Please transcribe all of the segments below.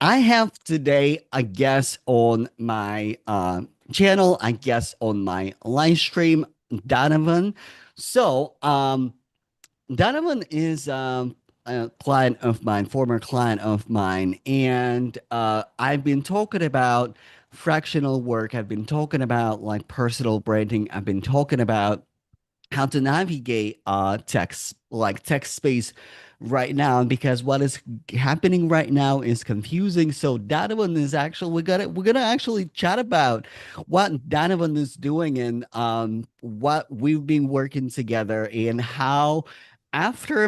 I have today a guest on my channel, I guess on my live stream, Donovan. So, Donovan is a client of mine, former client of mine, and I've been talking about fractional work. I've been talking about like personal branding. I've been talking about how to navigate tech space right now, because what is happening right now is confusing. So Donovan is actually we're gonna actually chat about what Donovan is doing, and what we've been working together, and how after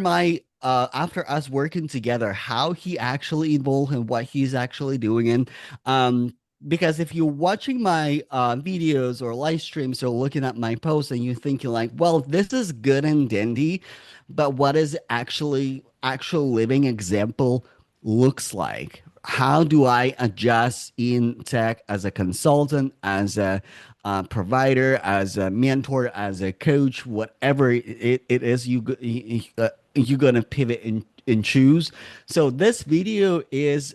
us working together, how he actually involved and what he's actually doing. And because if you're watching my videos or live streams or looking at my posts and you're thinking like, well, this is good and dandy, but what is actual living example looks like? How do I adjust in tech as a consultant, as a provider, as a mentor, as a coach, whatever it is you're gonna pivot and choose. So this video is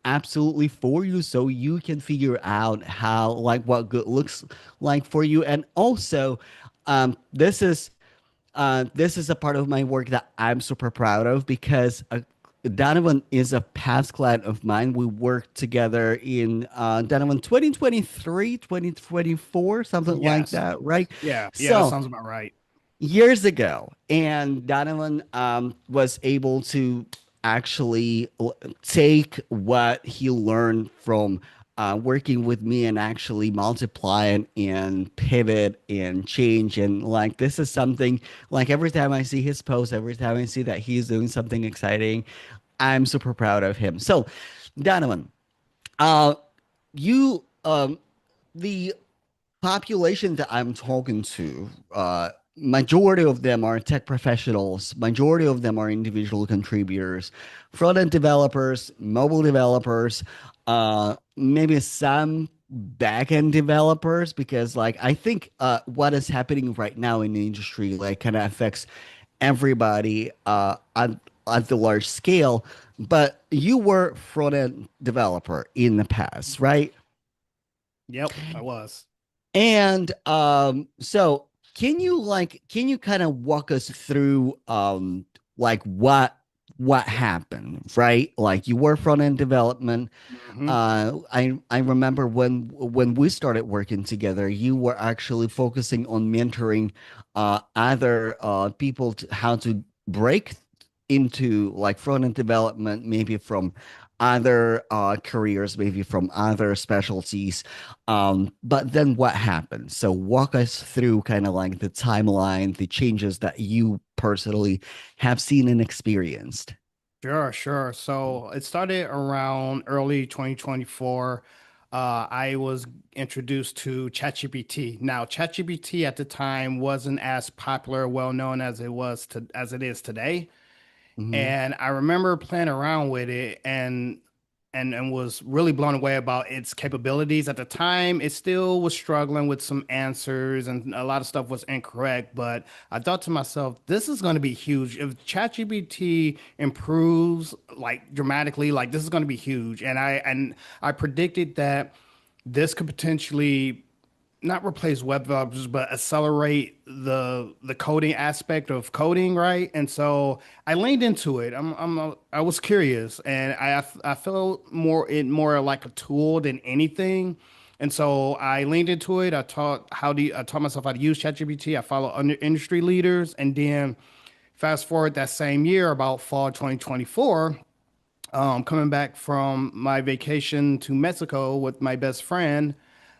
absolutely for you, so you can figure out how like what good looks like for you. And also, this is a part of my work that I'm super proud of, because Donovan is a past client of mine. We worked together in Donovan 2023, 2024, something like Yes. that, right? Yeah, that So sounds about right. years ago, and Donovan was able to actually take what he learned from working with me and actually multiply it and pivot and change. And like this is something like every time I see his post, every time I see that he's doing something exciting, I'm super proud of him. So, Donovan, uh, you the population that I'm talking to, majority of them are tech professionals. Majority of them are individual contributors, front-end developers, mobile developers, maybe some back-end developers, because like I think what is happening right now in the industry like kind of affects everybody at the large scale. But you were front-end developer in the past, right? Yep, I was. And so can you kind of walk us through like what happened, right? Like you were front end development. Hmm. I remember when we started working together, you were actually focusing on mentoring other people to how to break into like front end development, maybe from other careers, maybe from other specialties. But then what happened? So walk us through kind of like the timeline, the changes that you personally have seen and experienced. Sure. So it started around early 2024. I was introduced to ChatGPT. Now, ChatGPT at the time wasn't as popular, well known as it is today. Hmm. And I remember playing around with it and was really blown away about its capabilities. At the time, it still was struggling with some answers and a lot of stuff was incorrect, but I thought to myself, this is going to be huge. If ChatGPT improves like dramatically, like this is going to be huge. And I predicted that this could potentially not replace web developers, but accelerate the coding aspect of coding, right? And so I leaned into it. I was curious, and I felt more like a tool than anything. And so I leaned into it. I taught myself how to use ChatGPT. I follow under industry leaders, and then fast forward that same year, about fall 2024. Coming back from my vacation to Mexico with my best friend,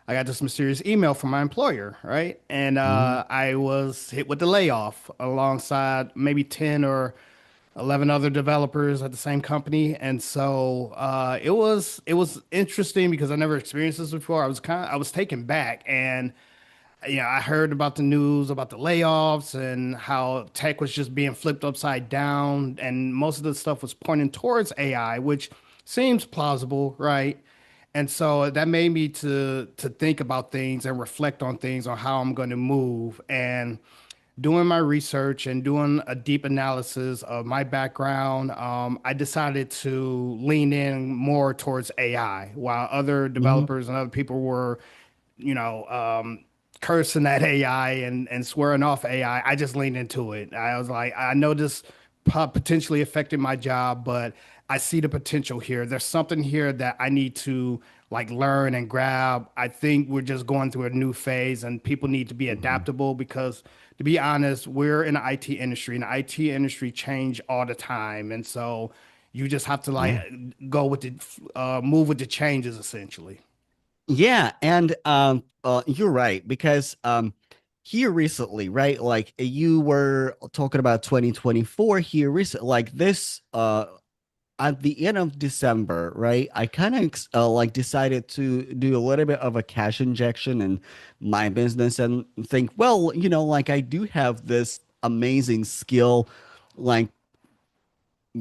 I got this mysterious email from my employer, right? And Hmm. I was hit with the layoff alongside maybe 10 or 11 other developers at the same company. And so it was interesting because I never experienced this before. I was taken back, and I heard about the news about the layoffs and how tech was just being flipped upside down, and most of the stuff was pointing towards AI, which seems plausible, right? And so that made me to think about things and reflect on things on how I'm going to move. And doing my research and doing a deep analysis of my background, I decided to lean in more towards AI, while other Hmm. developers and other people were, cursing at AI and swearing off AI. I just leaned into it. I was like, I know this potentially affected my job, but I see the potential here. There's something here that I need to like learn and grab. I think we're just going through a new phase and people need to be Hmm. adaptable because to be honest, we're in the IT industry and the IT industry change all the time. And so you just have to like Yeah. go with the move with the changes essentially. Yeah, and you're right because here recently, right? Like you were talking about 2024 here recent like this at the end of December, right? I kind of like decided to do a little bit of a cash injection in my business and think, well, like I do have this amazing skill like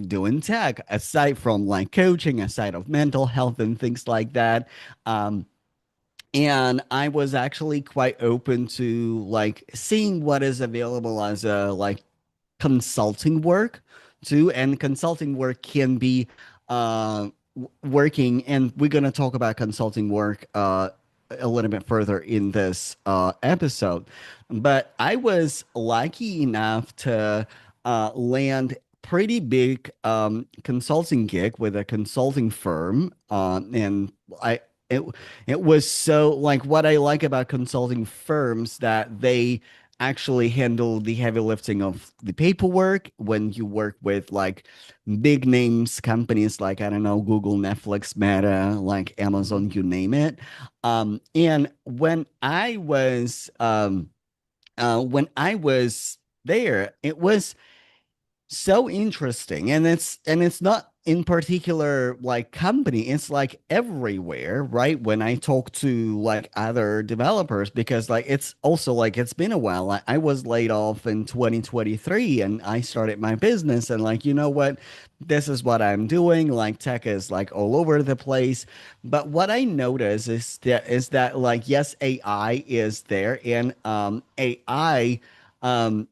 doing tech aside from like coaching, aside of mental health and things like that. Um, and I was actually quite open to like seeing what is available as a like consulting work too. And consulting work can be working, and we're going to talk about consulting work a little bit further in this episode. But I was lucky enough to land pretty big consulting gig with a consulting firm, and I it it was so like what I like about consulting firms that they actually handle the heavy lifting of the paperwork when you work with like big names companies like I don't know Google, Netflix, Meta, like Amazon, you name it. And when I was there, it was so interesting, and it's not in particular like company, it's like everywhere, right? When I talk to like other developers, because like it's also like it's been a while. I was laid off in 2023 and I started my business, and like, you know what, this is what I'm doing. Like tech is like all over the place, but what I notice is that like yes, AI is there, and AI um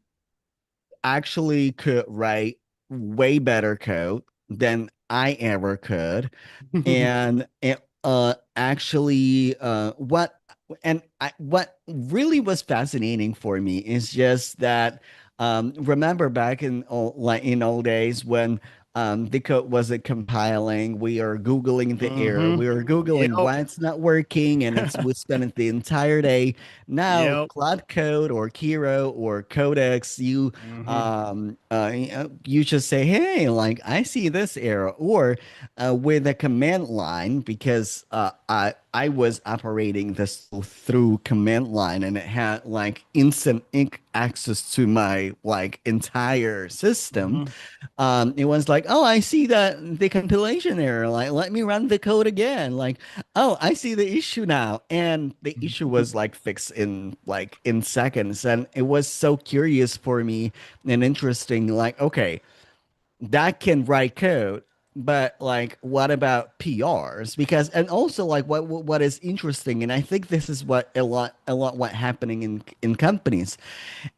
actually could write way better code than I ever could. And it actually what really was fascinating for me is just that remember back in old days when the code wasn't compiling, we are Googling the error, Hmm. we were Googling Yep. why it's not working, and we spent the entire day. Now Yep. Cloud Code or Kiro or Codex, Hmm. you just say, hey, like I see this error, or with a command line, because I was operating this through command line, and it had like instant ink access to my like entire system. Hmm. It was like, oh, I see that the compilation error. Like, let me run the code again. Like, oh, I see the issue now, and the issue was like fixed in seconds, and it was so curious for me and interesting. Like, okay, that can write code, but like what about PRs? Because and also like what is interesting, and I think this is what a lot what happening in companies.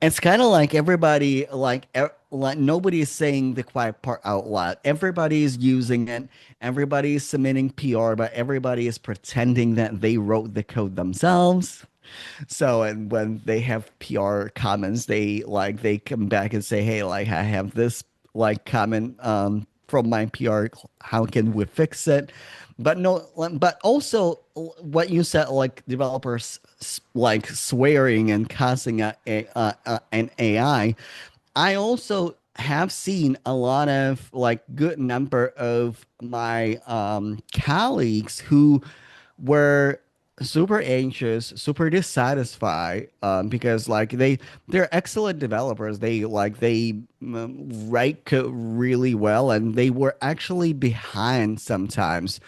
It's kind of like everybody like nobody is saying the quiet part out loud. Everybody is using it, everybody is submitting PR, but everybody is pretending that they wrote the code themselves. So, and when they have PR comments, they come back and say, "Hey, like I have this like comment from my PR. How can we fix it?" But no, but also what you said, like developers like swearing and cussing at an AI. I also have seen a lot of like good number of my colleagues who were super anxious, super dissatisfied, because like they're excellent developers. They write code really well, and they were actually behind sometimes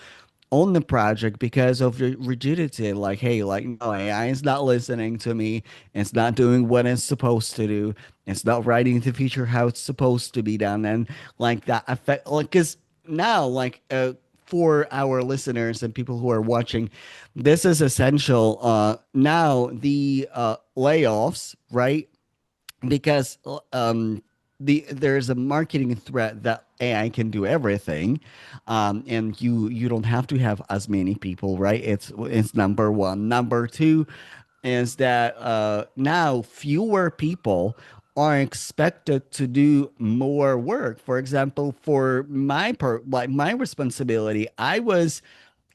on the project because of the rigidity. Like, hey, like no, AI is not listening to me. It's not doing what it's supposed to do. It's not writing the feature how it's supposed to be done, and like that affect like because now like for our listeners and people who are watching, this is essential. Now the layoffs, right? because there's a marketing threat that AI can do everything, and you don't have to have as many people, right? It's number one. Number two is that now fewer people are expected to do more work. For example, for like my responsibility, I was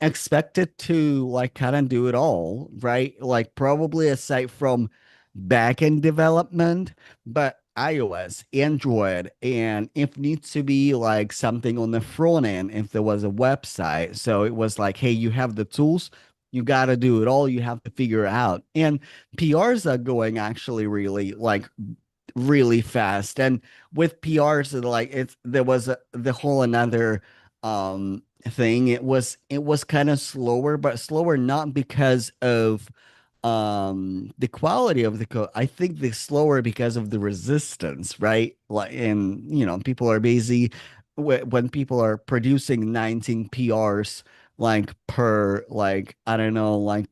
expected to like kind of do it all, right? Like probably aside from backend development, but iOS, Android, and if needs to be like something on the front end, if there was a website. So it was like, hey, you have the tools, you got to do it all, you have to figure it out. And PRs are going actually really like really fast. And with PRs, like it's there was the whole another thing. It was kind of slower, but slower not because of the quality of the code. I think the slower because of the resistance, right? Like, and people are busy when people are producing 19 PRs like per, like, I don't know, like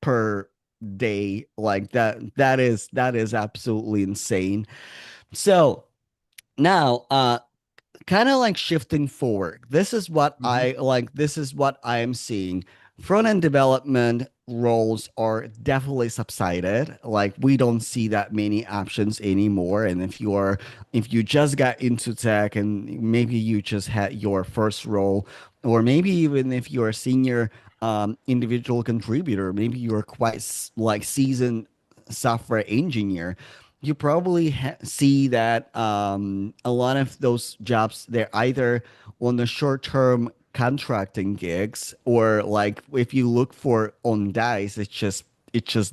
per day, like that is absolutely insane. So now, kind of like shifting forward. Hmm. This is what I am seeing. Front end development roles are definitely subsided. Like we don't see that many options anymore. And if you just got into tech and maybe you just had your first role, or maybe even if you're a senior individual contributor, maybe you're quite like seasoned software engineer, you probably see that a lot of those jobs, they're either on the short-term contracting gigs, or like if you look for on Dice, it's just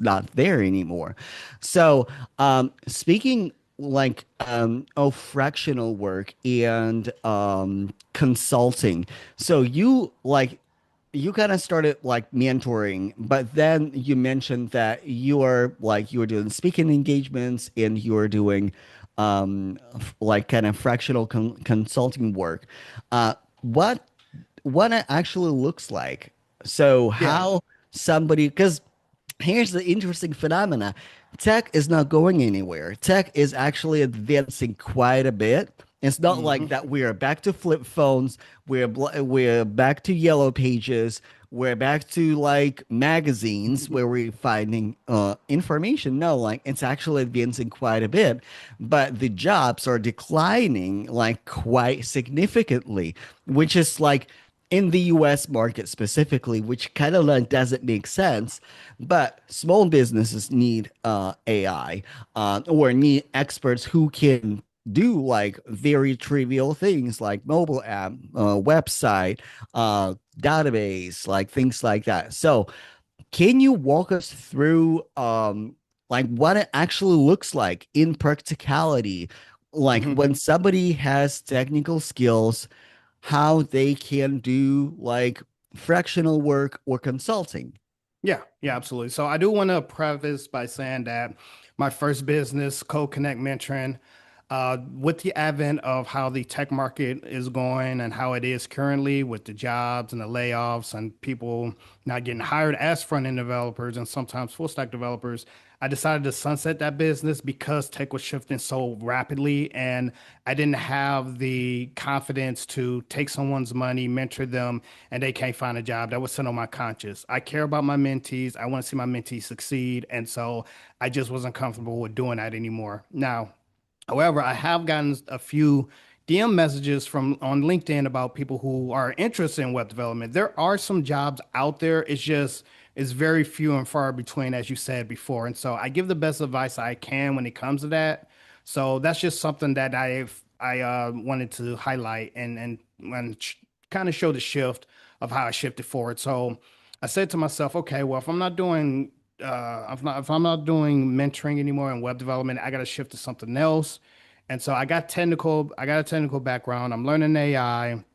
not there anymore. So speaking like of fractional work and consulting, so you kind of started like mentoring, but then you mentioned that you were doing speaking engagements and you were doing like kind of fractional consulting work. What it actually looks like. So Yeah. how somebody, because here's the interesting phenomena. Tech is not going anywhere. Tech is actually advancing quite a bit. It's not like Hmm. that we are back to flip phones, we're back to yellow pages, we're back to like magazines where we're finding information. No, like it's actually advancing quite a bit, but the jobs are declining like quite significantly, which is like in the US market specifically, which kind of like doesn't make sense. But small businesses need AI, or need experts who can do like very trivial things like mobile app, website, database, like things like that. So, can you walk us through like what it actually looks like in practicality? Like Hmm. when somebody has technical skills, how they can do like fractional work or consulting. Yeah, yeah, absolutely. So I do want to preface by saying that my first business, Code Connect Mentoring, with the advent of how the tech market is going and how it is currently with the jobs and the layoffs and people not getting hired as front-end developers and sometimes full stack developers, I decided to sunset that business because tech was shifting so rapidly and I didn't have the confidence to take someone's money, mentor them, and they can't find a job. That was sit on my conscience. I care about my mentees. I want to see my mentees succeed. And so I just wasn't comfortable with doing that anymore. Now, however, I have gotten a few DM messages from on LinkedIn about people who are interested in web development. There are some jobs out there. It's very few and far between, as you said before. And so I give the best advice I can when it comes to that. So that's just something that I wanted to highlight and kind of show the shift of how I shifted forward. So I said to myself, okay, well, if I'm not doing mentoring anymore in web development, I got to shift to something else. And so I got technical. I got a technical background. I'm learning AI.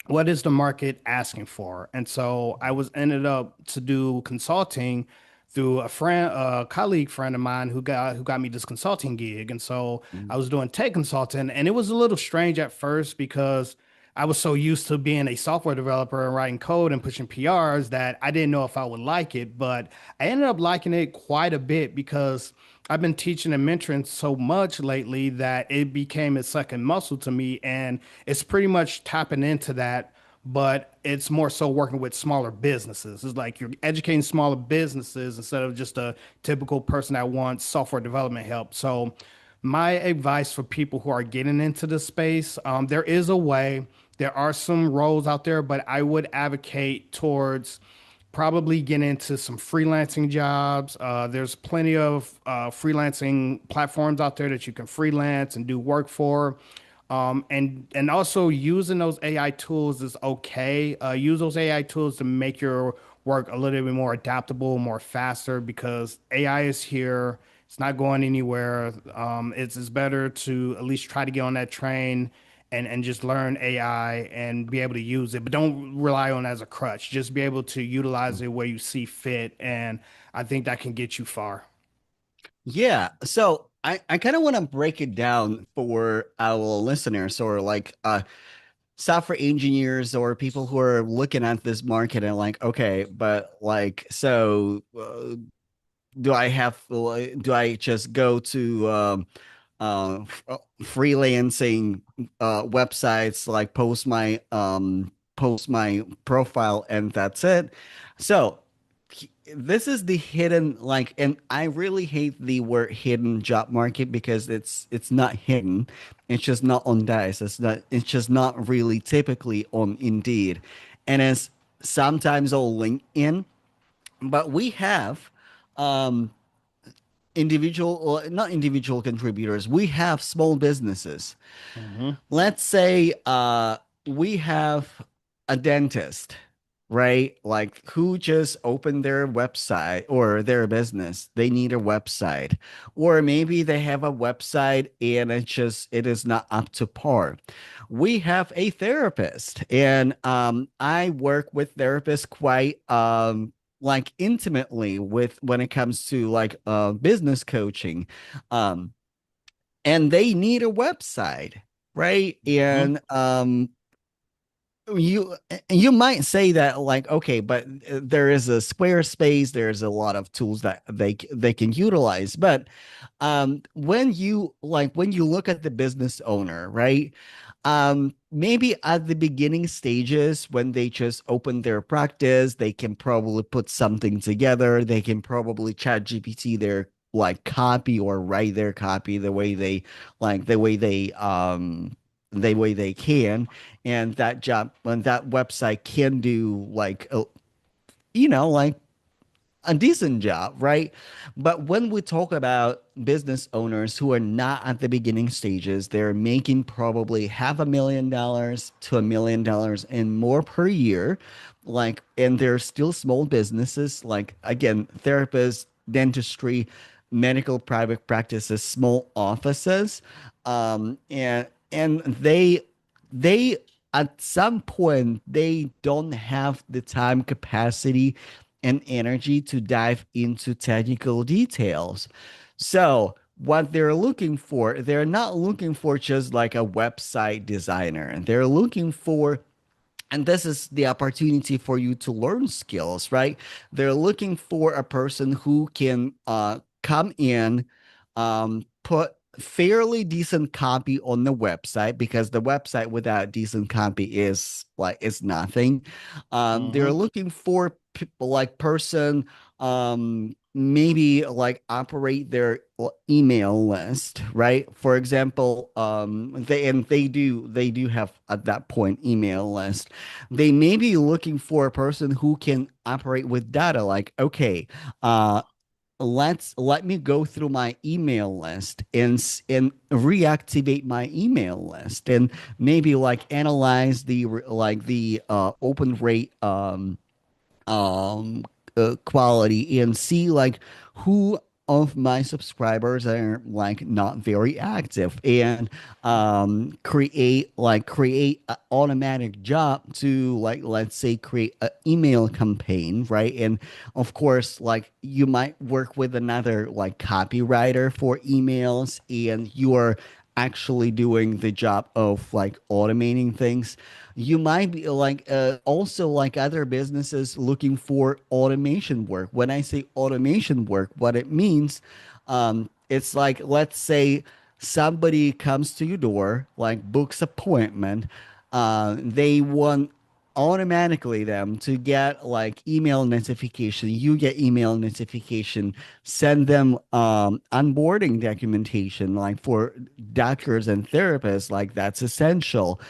What is the market asking for? And so I was ended up to do consulting through a colleague friend of mine who got me this consulting gig. And so I was doing tech consulting, and it was a little strange at first because I was so used to being a software developer and writing code and pushing PRs that I didn't know if I would like it, but I ended up liking it quite a bit because I've been teaching and mentoring so much lately that it became a second muscle to me, and it's pretty much tapping into that. But it's more so working with smaller businesses. It's like you're educating smaller businesses instead of just a typical person that wants software development help. So, my advice for people who are getting into the space, there is a way. There are some roles out there, but I would advocate towards probably get into some freelancing jobs. There's plenty of freelancing platforms out there that you can freelance and do work for. And also using those AI tools is okay. Use those AI tools to make your work a little bit more adaptable, more faster because AI is here. It's not going anywhere. It's better to at least try to get on that train and just learn AI and be able to use it, but don't rely on it as a crutch. Just be able to utilize it where you see fit, and I think that can get you far. Yeah. So I kind of want to break it down for our listeners or like software engineers or people who are looking at this market and like, okay, but like, so do I just go to freelancing websites like post my profile and that's it? So this is the hidden like, and I really hate the word hidden job market because it's not hidden. It's just not on Dice. It's just not really typically on Indeed. And it's sometimes on LinkedIn, but we have um individual, not individual contributors. We have small businesses. Hmm. Let's say we have a dentist, right? Like who just opened their website or their business. They need a website. Or maybe they have a website and it is not up to par. We have a therapist and I work with therapists quite like intimately with when it comes to like business coaching. Um and they need a website, right? Hmm. And you you might say that like okay, but there is a Squarespace, there's a lot of tools that they can utilize, but when you look at the business owner, right? Maybe at the beginning stages when they just open their practice, they can probably put something together. They can probably chat GPT their like copy or write their copy like the way they can, and that job and that website can do like like a decent job, right? But when we talk about business owners who are not at the beginning stages, they're making probably $500,000 to $1 million and more per year. Like, and they're still small businesses, like again, therapists, dentistry, medical private practices, small offices. And they at some point they don't have the time capacity and energy to dive into technical details. So, what they're looking for, they're not looking for just like a website designer. They're looking for, and this is the opportunity for you to learn skills, right? They're looking for a person who can come in, put fairly decent copy on the website because the website without decent copy is nothing. They're Hmm. looking for people like person maybe like operate their email list, right? For example, they do have at that point email list. They may be looking for a person who can operate with data, like, okay, uh, let me go through my email list and reactivate my email list and maybe like analyze the open rate um quality and see like who of my subscribers are like not very active and create an automatic job to like let's say create an email campaign, right? And of course like you might work with another like copywriter for emails and you are actually doing the job of like automating things. You might be like also like other businesses looking for automation work. When I say automation work, what it means, It's like, let's say somebody comes to your door, like books appointment, they want automatically them to get like email notification. You get email notification, send them onboarding documentation, like for doctors and therapists, like that's essential.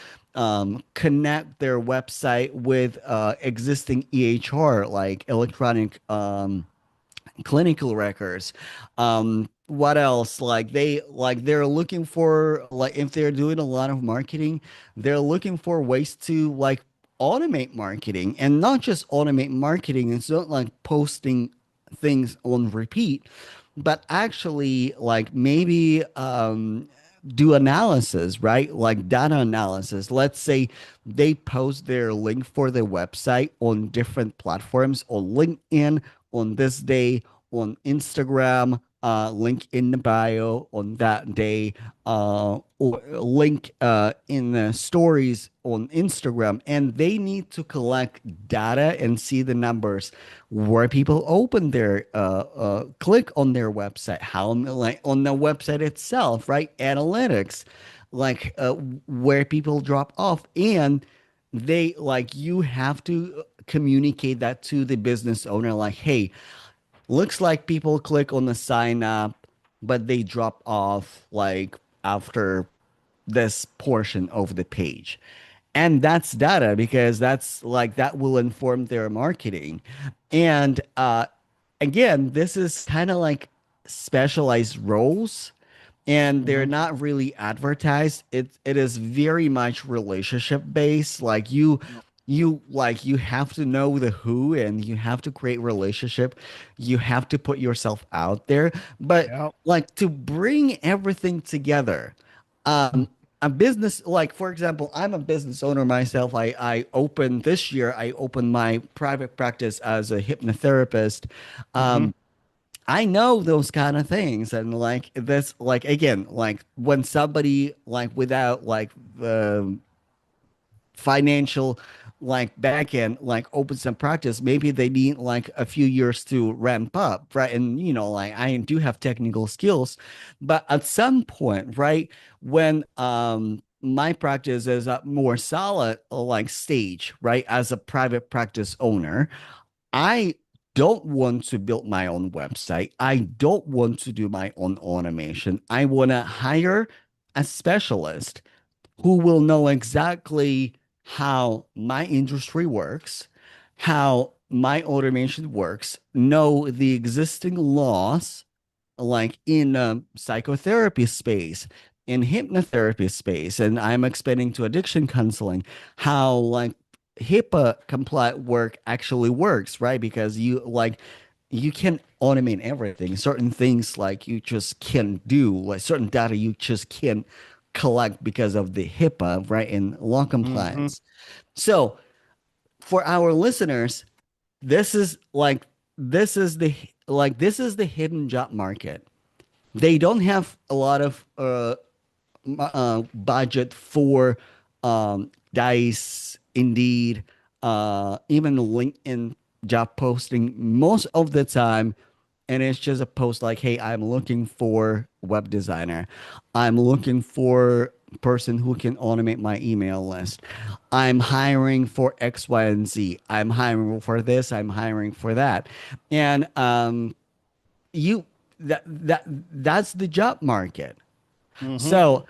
Connect their website with existing EHR, like electronic clinical records. What else? They're looking for, like, if they're doing a lot of marketing, they're looking for ways to like automate marketing, and not just automate marketing. It's not like posting things on repeat, but actually like maybe do analysis, right? Like data analysis. Let's say they post their link for their website on different platforms, on LinkedIn, on this day, on Instagram, link in the bio on that day, or link in the stories on Instagram. And they need to collect data and see the numbers where people open their click on their website, how like on the website itself, right? Analytics, like where people drop off, and they like you have to communicate that to the business owner, like, hey, looks like people click on the sign up, but they drop off like after this portion of the page. And that's data, because that's like that will inform their marketing. And again, this is kind of like specialized roles, and they're Hmm. not really advertised. It is very much relationship based. Like you have to know the who, and you have to create relationship. You have to put yourself out there. But Yep. like to bring everything together, a business, like for example, I'm a business owner myself. I opened this year, I opened my private practice as a hypnotherapist. Hmm. I know those kind of things. And like this, like again, like when somebody like without like the financial like back end like opens some practice, maybe they need like a few years to ramp up, right? And like I do have technical skills, but at some point, right, when my practice is a more solid like stage, right, as a private practice owner, I don't want to build my own website. I don't want to do my own automation. I want to hire a specialist who will know exactly how my industry works, how my automation works, know the existing laws, like in psychotherapy space, in hypnotherapy space, and I'm expanding to addiction counseling, how like HIPAA compliant work actually works, right? Because you can automate everything. Certain things like you just can't do, like certain data you just can't collect because of the HIPAA, right? And law Hmm. compliance. So for our listeners, this is like this is the hidden job market. They don't have a lot of budget for Dice, Indeed, even LinkedIn job posting most of the time. And it's just a post like, hey, I'm looking for web designer. I'm looking for person who can automate my email list. I'm hiring for X, Y, and Z. I'm hiring for this. I'm hiring for that. And you that's the job market. Hmm. So,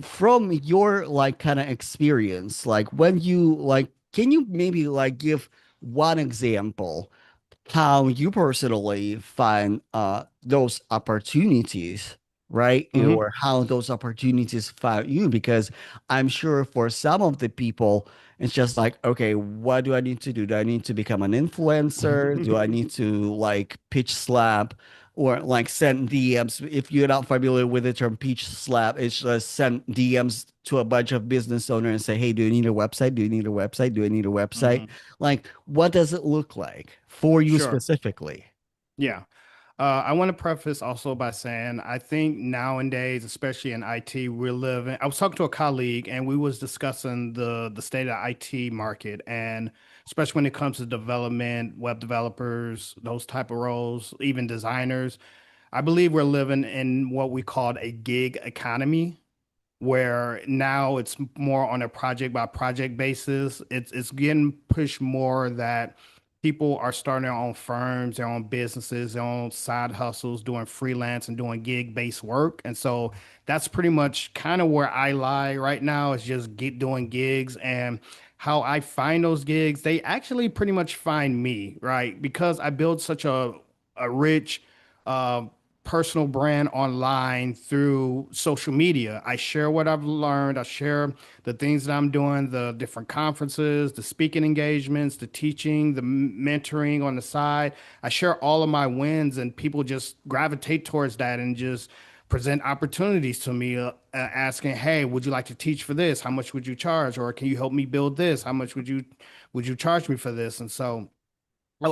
from your like kind of experience, like when you like, can you maybe like give one example how you personally find those opportunities, right? Hmm. Or how those opportunities found you? Because I'm sure for some of the people, it's just like, okay, what do I need to do? Do I need to become an influencer? Do I need to like pitch slap? Or like send DMs. If you're not familiar with the term pitch slap, it's just send DMs to a bunch of business owners and say, "Hey, do you need a website? Do you need a website? Do I need a website?" Hmm. Like, what does it look like for you Sure. specifically? Yeah. I want to preface also by saying I think nowadays, especially in IT, we're living. I was talking to a colleague and we was discussing the state of IT market, and especially when it comes to development, web developers, those type of roles, even designers. I believe we're living in what we called a gig economy, where now it's more on a project by project basis. It's getting pushed more that people are starting their own firms, their own businesses, their own side hustles, doing freelance and doing gig based work. And so that's pretty much kind of where I lie right now, is just doing gigs. And how I find those gigs, they actually pretty much find me, right? Because I build such a rich uh, personal brand online through social media. I share what I've learned. I share the things that I'm doing, the different conferences, the speaking engagements, the teaching, the mentoring on the side. I share all of my wins, and people just gravitate towards that and just present opportunities to me, asking, "Hey, would you like to teach for this? How much would you charge? Or can you help me build this? How much would you charge me for this?" And so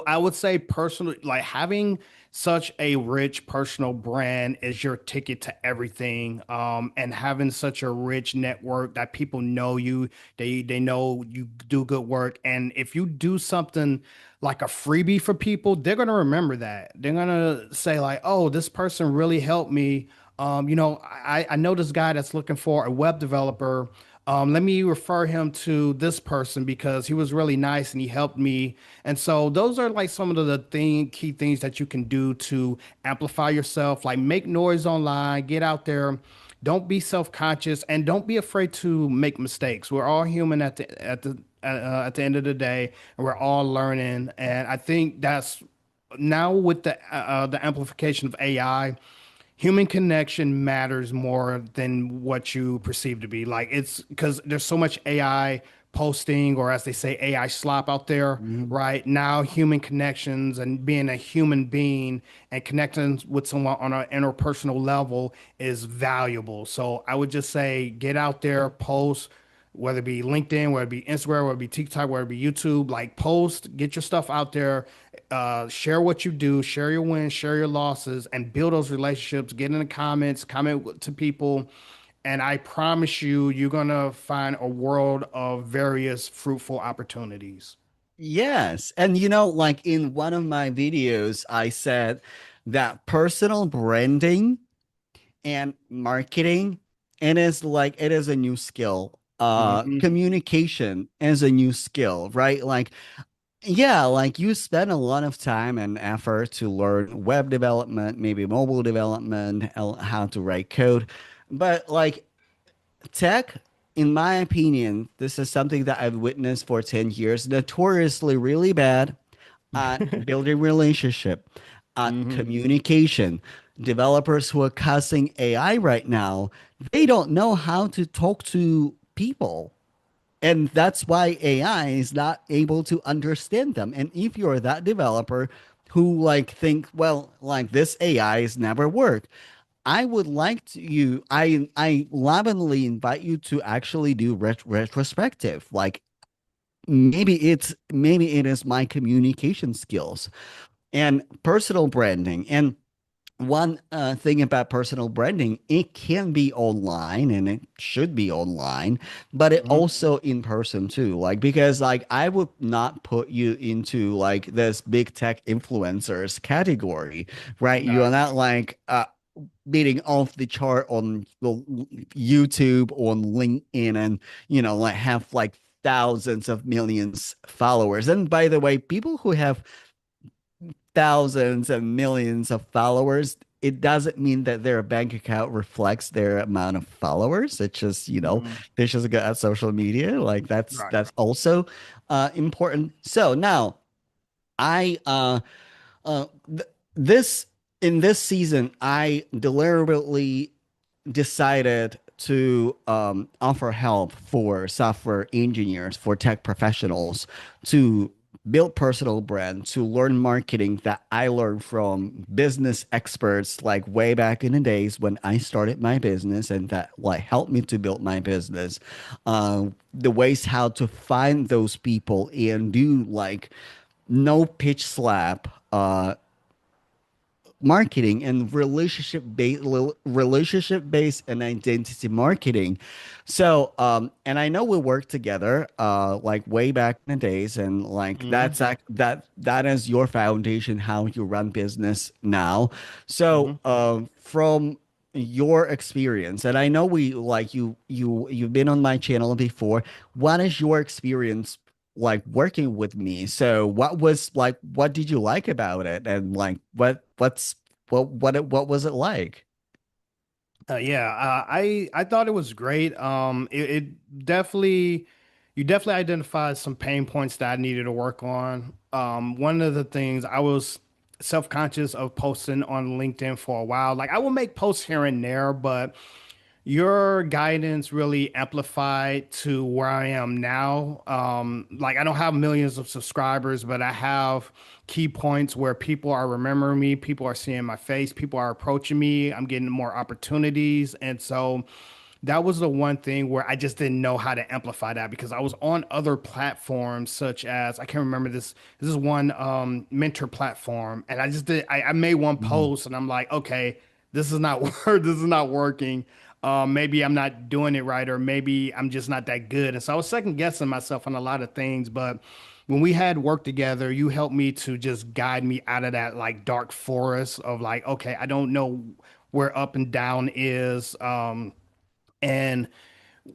I would say personally, like having such a rich personal brand is your ticket to everything. And having such a rich network that people know you, they know you do good work. And if you do something like a freebie for people, they're gonna remember that. They're gonna say like, "Oh, this person really helped me." I know this guy that's looking for a web developer. Let me refer him to this person because he was really nice and he helped me. And so those are like some of the key things that you can do to amplify yourself. Like make noise online, get out there. Don't be self-conscious and don't be afraid to make mistakes. We're all human at the end of the day, and we're all learning. And I think that's now with the amplification of AI, human connection matters more than what you perceive to be. Like it's because there's so much AI posting, or as they say, AI slop out there Mhm. right now. Human connections and being a human being and connecting with someone on an interpersonal level is valuable. So I would just say get out there, post, whether it be LinkedIn, whether it be Instagram, whether it be TikTok, whether it be YouTube, like post, get your stuff out there, share what you do, share your wins, share your losses, and build those relationships. Get in the comments, comment to people, and I promise you, you're gonna find a world of various fruitful opportunities. Yes. And like in one of my videos, I said that personal branding and marketing, it is a new skill. Hmm. Communication is a new skill, right? Like, yeah, like you spend a lot of time and effort to learn web development, maybe mobile development, how to write code. But like tech, in my opinion, this is something that I've witnessed for 10 years, notoriously really bad at building relationship, at Hmm. communication. Developers who are cussing AI right now, they don't know how to talk to people. And that's why AI is not able to understand them. And if you're that developer who like think, well, like this AI is never work, I would like to you, I lovingly invite you to actually do retrospective. Like maybe it is my communication skills and personal branding. And one thing about personal branding, it can be online and it should be online, but it Hmm. also in person too. Like because like I would not put you into like this big tech influencers category, right? You are Nah. not like beating off the chart on the YouTube, on LinkedIn, and like have like thousands of millions followers. And by the way, people who have thousands and millions of followers, it doesn't mean that their bank account reflects their amount of followers. It's just, Hmm. they're just good at social media. Like that's Right. that's also important. So now I th this in this season, I deliberately decided to offer help for software engineers, for tech professionals to build personal brand, to learn marketing that I learned from business experts like way back in the days when I started my business and that like helped me to build my business. The ways how to find those people and do like no pitch slap marketing and relationship based and identity marketing. So and I know we worked together like way back in the days, and like Hmm. that is your foundation how you run business now. So Hmm. from your experience, and I know we like you've been on my channel before. What is your experience like working with me? So what was like, what did you like about it? And like what was it like? Yeah, I thought it was great. It definitely, you definitely identified some pain points that I needed to work on. One of the things I was self-conscious of posting on LinkedIn for a while. Like I will make posts here and there, but your guidance really amplified to where I am now. Like I don't have millions of subscribers, but I have key points where people are remembering me, people are seeing my face, people are approaching me, I'm getting more opportunities. And so that was the one thing where I just didn't know how to amplify that because I was on other platforms such as I can't remember this. This is one mentor platform, and I just did. I made one Mhm. post, and I'm like, okay, this is not work. This is not working. Maybe I'm not doing it right, or maybe I'm just not that good. And so I was second guessing myself on a lot of things. But when we had worked together, you helped me to just guide me out of that like dark forest of like, okay, I don't know where up and down is. And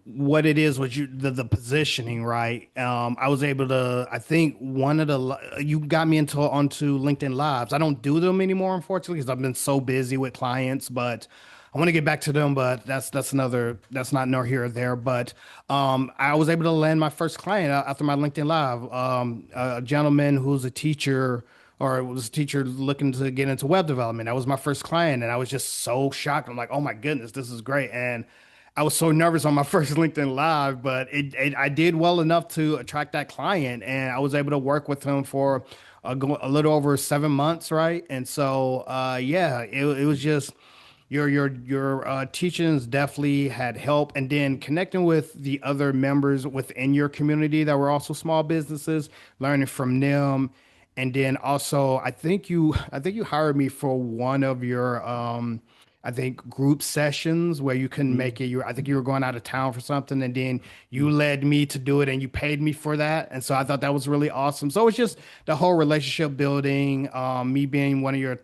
what it is was the positioning, right? I was able to, I think one of you got me into onto LinkedIn Lives. I don't do them anymore, unfortunately, because I've been so busy with clients, but I want to get back to them, but that's not nor here or there. But I was able to land my first client after my LinkedIn Live. A gentleman who's a teacher or was a teacher looking to get into web development. That was my first client, and I was just so shocked. I'm like, oh my goodness, this is great. And I was so nervous on my first LinkedIn Live, but I did well enough to attract that client, and I was able to work with him for a little over 7 months, right? And so, yeah, it was just your teachings definitely had help, and then connecting with the other members within your community that were also small businesses, learning from them, and then also I think you hired me for one of your I think group sessions where you couldn't make it. I think you were going out of town for something, and then you Mhm. led me to do it, and you paid me for that. And so I thought that was really awesome. So it's just the whole relationship building, me being one of your,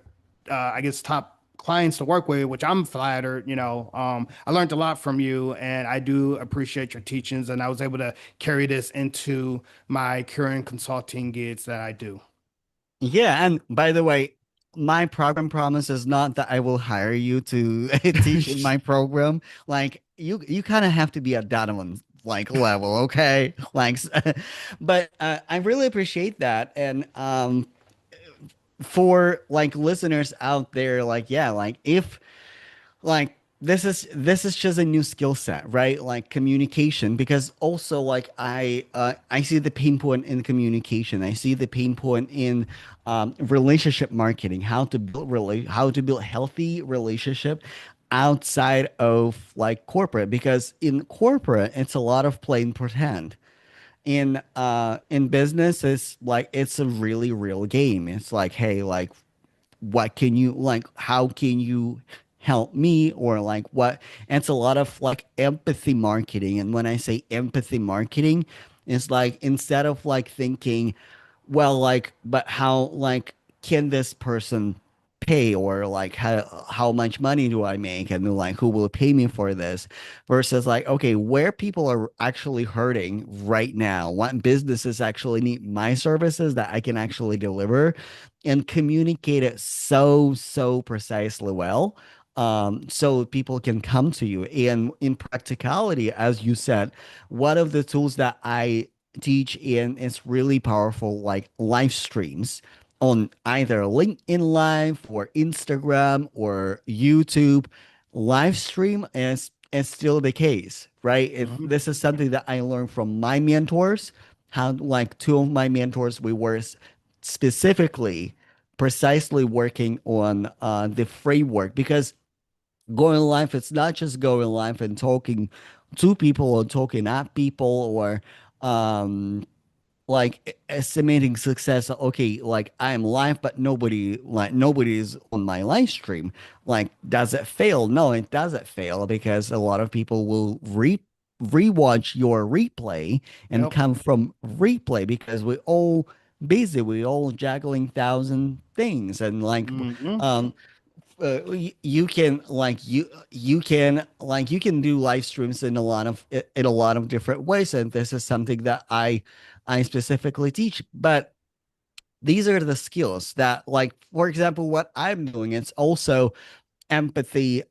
I guess, top clients to work with, which I'm flattered. I learned a lot from you, and I do appreciate your teachings. And I was able to carry this into my current consulting gigs that I do. Yeah, and by the way, my program promise is not that I will hire you to teach in my program. Like you kind of have to be at Donovan like level, okay? Like, but I really appreciate that, and for like listeners out there, like yeah, like if like this is just a new skill set, right? Like communication, because also like I see the pain point in communication. I see the pain point in relationship marketing, how to build healthy relationship outside of like corporate, because in corporate it's a lot of plain pretend. In business it's like it's a really real game. It's like, hey, like what can you like, how can you help me, or like what. And it's a lot of like empathy marketing, and when I say empathy marketing, it's like instead of like thinking, well, like, but how, like, can this person pay, or like how much money do I make, and like who will pay me for this, versus like, okay, where people are actually hurting right now, what businesses actually need my services that I can actually deliver, and communicate it so precisely well, so people can come to you. And in practicality, as you said, one of the tools that I teach in is really powerful, like live streams on either LinkedIn Live or Instagram or YouTube. Live stream is still the case, right? If Mhm. this is something that I learned from my mentors, how like two of my mentors, we were specifically precisely working on the framework, because going live, it's not just going live and talking to people or talking at people, or like estimating success. Okay, like I'm live, but nobody is on my live stream. Like, does it fail? No, it doesn't fail because a lot of people will rewatch your replay and Yep. come from replay because we all busy, we all juggling thousand things and like Hmm. um you can you can do live streams in a lot of different ways, and this is something that I specifically teach. But these are the skills that, like, for example, what I'm doing, it's also empathy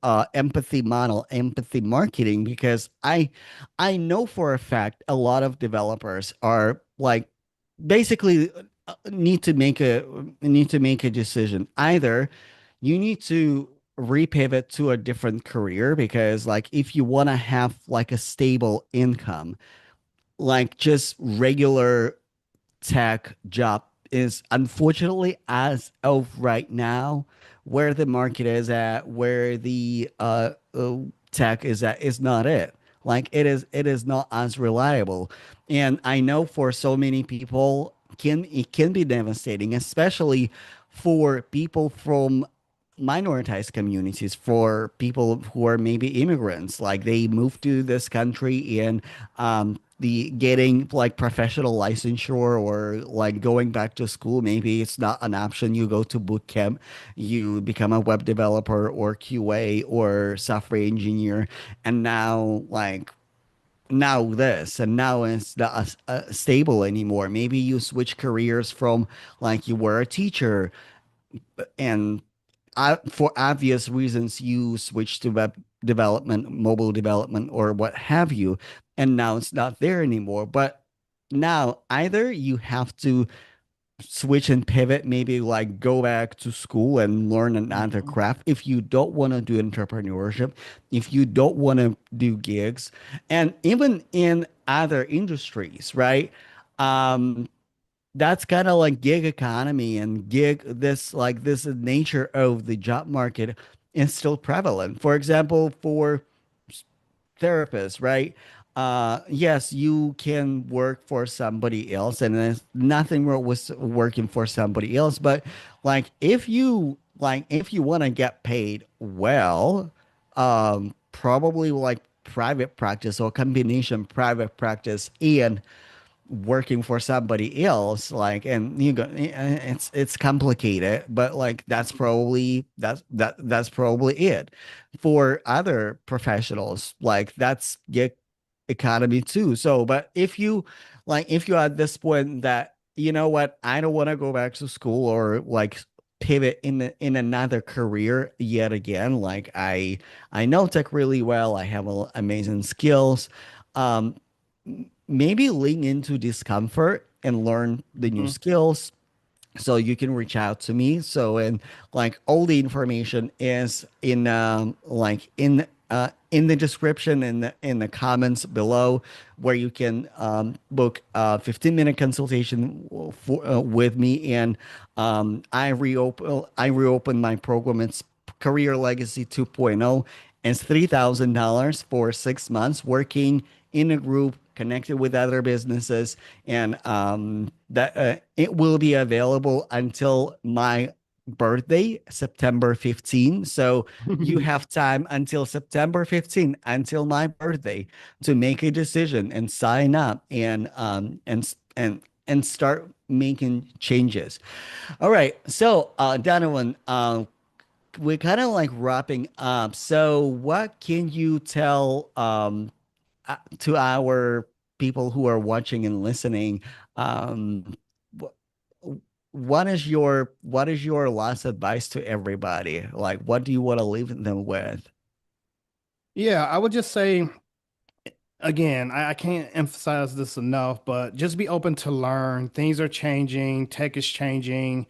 model, empathy marketing, because I know for a fact a lot of developers are like basically need to make a decision. Either you need to repivot to a different career, because like if you want to have like a stable income, like just regular tech job is unfortunately, as of right now, where the market is at, where the tech is at, is not it. Like it is not as reliable. And I know for so many people it can be devastating, especially for people from minoritized communities, for people who are maybe immigrants, like they moved to this country, and the getting like professional licensure or like going back to school, maybe it's not an option. You go to boot camp, you become a web developer or QA or software engineer, and now like now this, and now it's not stable anymore. Maybe you switch careers from, like, you were a teacher, and for obvious reasons, you switch to web development, mobile development, or what have you, and now it's not there anymore. But now either you have to switch and pivot, maybe like go back to school and learn another Hmm. craft if you don't want to do entrepreneurship, if you don't want to do gigs, and even in other industries, right? Um, that's kind of like gig economy and gig this like this nature of the job market is still prevalent. For example, for therapists, right? Yes, you can work for somebody else, and there's nothing wrong with working for somebody else. But if you want to get paid well, probably like private practice or combination private practice and working for somebody else, like, and you go it's complicated, but like that's probably it. For other professionals, like that's gig economy too. So but if you're at this point that, you know what, I don't want to go back to school or like pivot in another career yet again, like I know tech really well, I have amazing skills. um Maybe lean into discomfort and learn the new Hmm. skills, so you can reach out to me. So, and like all the information is in the description, in the comments below, where you can book a 15-minute consultation with me. And I reopen my program. It's Career Legacy 2.0. It's $3,000 for 6 months working in a group, connected with other businesses, and that it will be available until my birthday, September 15. So you have time until September 15, until my birthday, to make a decision and sign up and start making changes. All right. So, Donovan, we're kind of like wrapping up. So, what can you tell to our people who are watching and listening? Um, wh- what is your last advice to everybody? Like, what do you want to leave them with? Yeah, I would just say again, I can't emphasize this enough, but just be open to learn. Things are changing, tech is changing,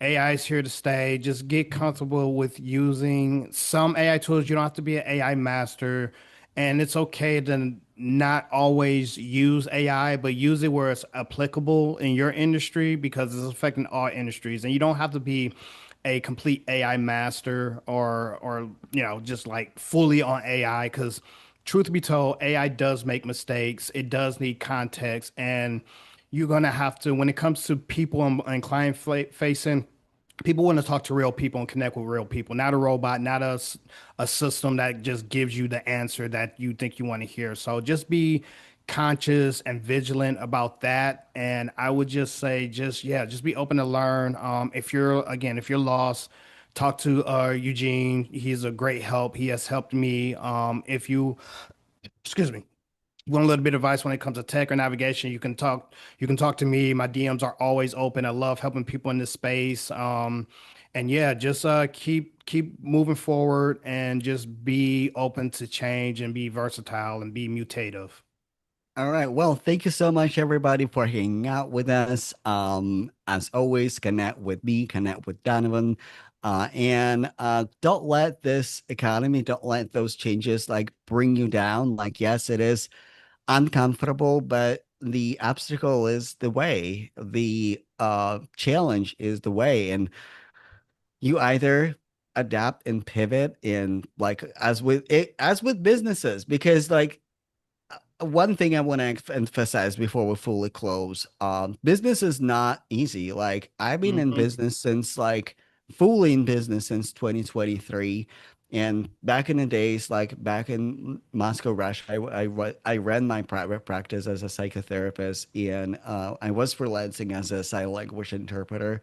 AI is here to stay. Just get comfortable with using some AI tools. You don't have to be an AI master, and it's okay to not always use AI, but use it where it's applicable in your industry because it's affecting all industries. And you don't have to be a complete AI master or just like fully on AI because truth be told, AI does make mistakes. It does need context, and you're gonna have to, when it comes to people and client facing, people want to talk to real people and connect with real people, not a robot, not a system that just gives you the answer that you think you want to hear. So just be conscious and vigilant about that. And I would just say, just, yeah, just be open to learn. If you're, again, if you're lost, talk to Eugene. He's a great help. He has helped me. If you, excuse me, want a little bit of advice when it comes to tech or navigation, you can talk to me. My DMs are always open. I love helping people in this space. And yeah, just keep moving forward and just be open to change and be versatile and be mutative. All right. Well, thank you so much, everybody, for hanging out with us. As always, connect with me, connect with Donovan. And don't let this economy, don't let those changes like bring you down. Like, yes, it is uncomfortable, but the obstacle is the way. The challenge is the way. And you either adapt and pivot in like as with businesses, because like one thing I want to emphasize before we fully close, business is not easy. Like I've been in Hmm. business since like fully in business since 2023. And back in the days, like back in Moscow, Russia, I ran my private practice as a psychotherapist, and I was freelancing as a sign language interpreter.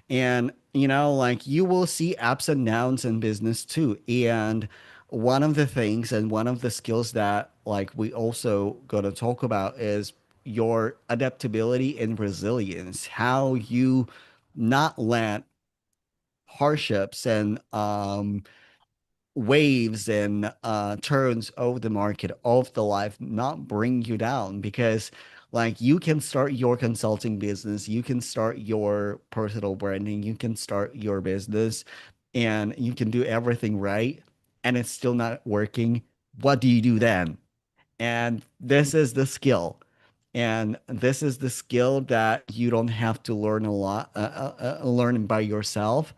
And, like you will see ups and downs in business too. And one of the things and one of the skills that like we also going to talk about is your adaptability and resilience, how you not let hardships and waves and turns of the market of the life not bring you down, because like you can start your consulting business, you can start your personal branding, you can start your business, and you can do everything right, and it's still not working. What do you do then? And this is the skill. And this is the skill that you don't have to learn a lot, learn by yourself.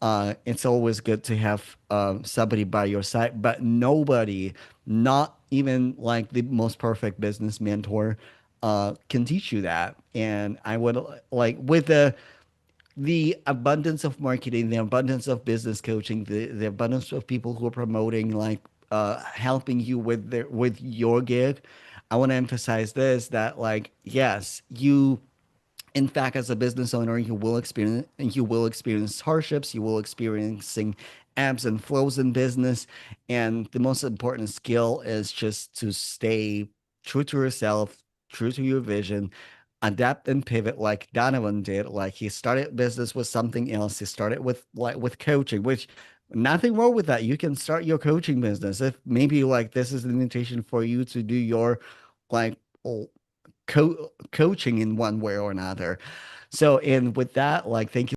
It's always good to have somebody by your side, but nobody, not even like the most perfect business mentor, can teach you that. And I would like with the abundance of marketing, the abundance of business coaching, the abundance of people who are promoting, like helping you with with your gig. I want to emphasize this that like yes, you in fact, as a business owner, you will experience hardships, you will experiencing ebbs and flows in business, and the most important skill is just to stay true to yourself, true to your vision, adapt and pivot like Donovan did. Like he started business with something else. He started with like with coaching, which nothing wrong with that. You can start your coaching business if maybe like this is an invitation for you to do your like coaching in one way or another. So, and with that, like, thank you